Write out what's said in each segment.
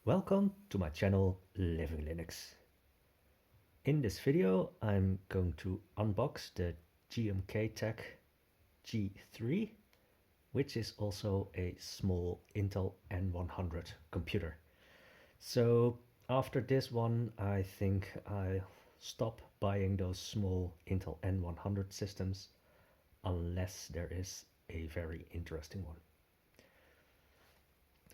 Welcome to my channel Living Linux. In this video I'm going to unbox the GMKtec G3, which is also a small Intel N100 computer. So after this one I think I'll stop buying those small Intel N100 systems unless there is a very interesting one.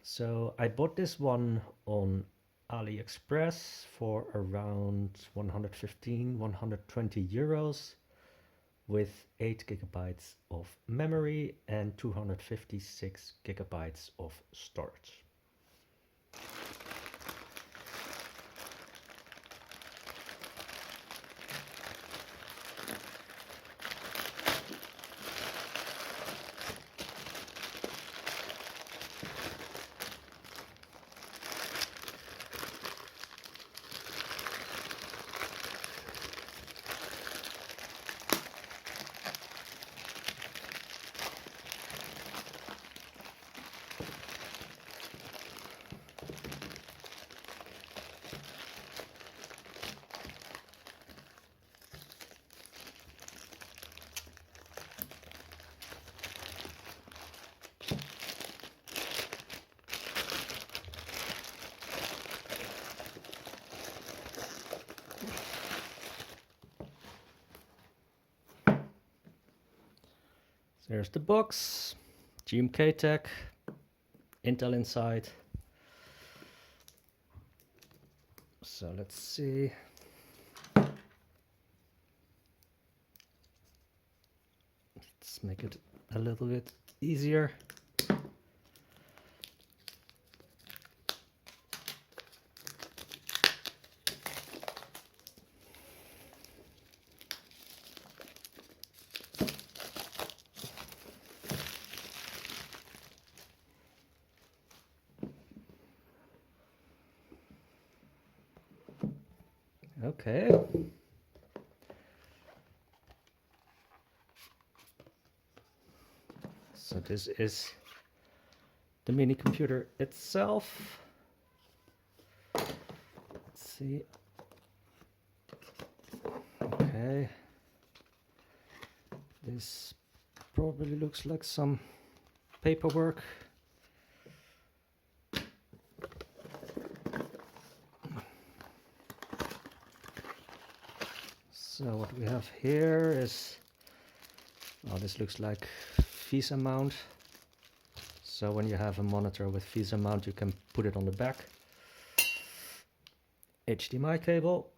So I bought this one on AliExpress for around 115-120 euros with 8 gigabytes of memory and 256 gigabytes of storage. There's the box, GMKtec, Intel inside. So let's see. Let's make it a little bit easier. Okay. So this is the mini computer itself. Let's see. Okay. This probably looks like some paperwork. So what we have here is, oh, this looks like VESA mount. So when you have a monitor with VESA mount, you can put it on the back. HDMI cable.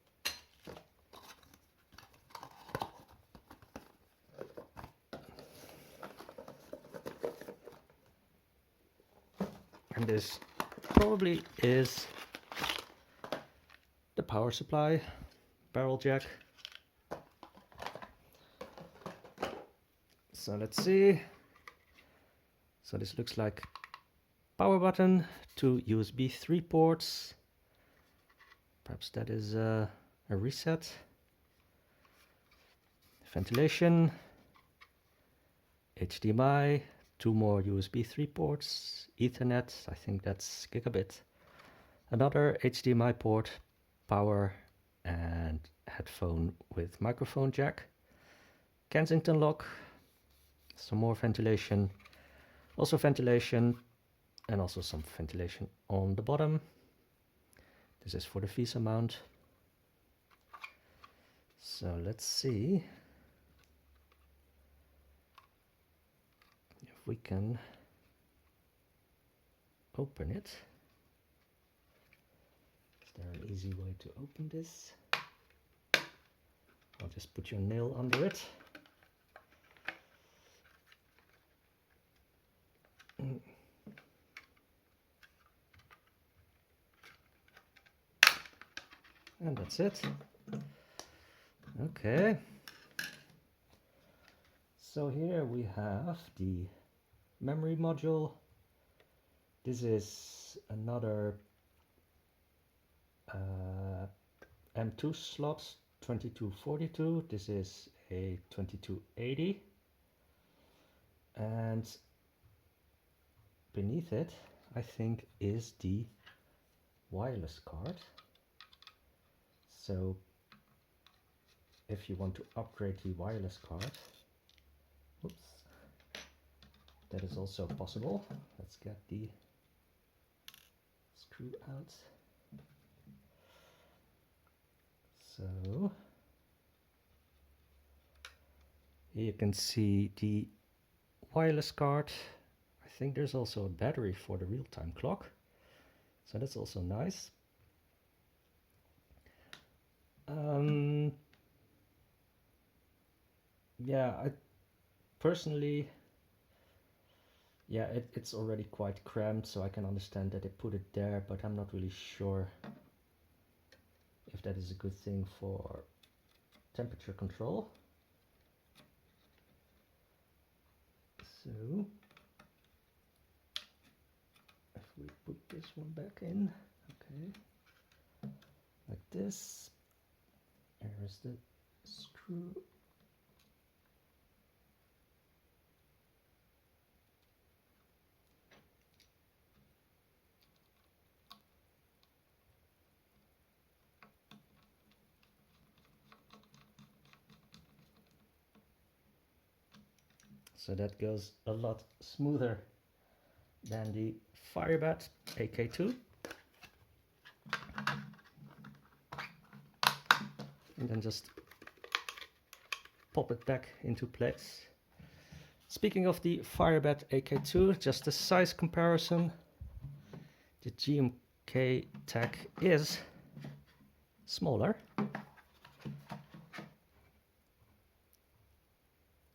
And this probably is the power supply, barrel jack. So let's see. So this looks like power button, 2 USB 3 ports. Perhaps that is a reset. Ventilation, HDMI, 2 more USB 3 ports, Ethernet, I think that's gigabit. Another HDMI port, power and headphone with microphone jack. Kensington lock. Some more ventilation, also ventilation, and also some ventilation on the bottom. This is for the VESA mount. So let's see if we can open it. Is there an easy way to open this? I'll just put your nail under it. And that's it. Okay. So here we have the memory module. This is another M2 slot, 2242. This is a 2280. And beneath it, I think, is the wireless card. So if you want to upgrade the wireless card, oops, that is also possible. Let's get the screw out. So here you can see the wireless card. I think there's also a battery for the real-time clock, so that's also nice. Yeah, I personally, yeah, it's already quite cramped, so I can understand that they put it there, but I'm not really sure if that is a good thing for temperature control. So if we put this one back in, okay, like this, here is the screw. So that goes a lot smoother than the Firebat AK2. And then just pop it back into place. Speaking of the Firebat AK2, just a size comparison. The GMKtec is smaller.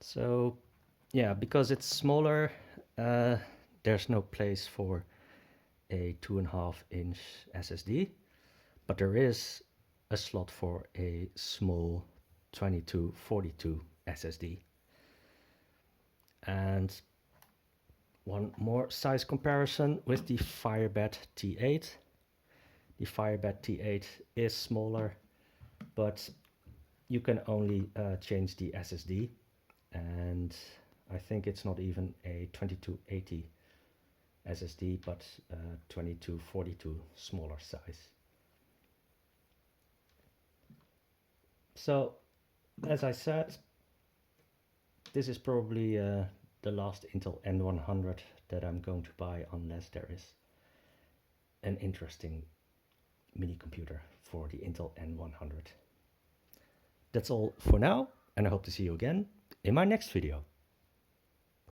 So yeah, because it's smaller, there's no place for a 2.5-inch SSD, but there is a slot for a small 2242 SSD. And one more size comparison with the Firebat T8. The Firebat T8 is smaller, but you can only change the SSD, and I think it's not even a 2280 SSD, but 2242 smaller size. So, as I said, this is probably the last Intel N100 that I'm going to buy, unless there is an interesting mini computer for the Intel N100. That's all for now, and I hope to see you again in my next video.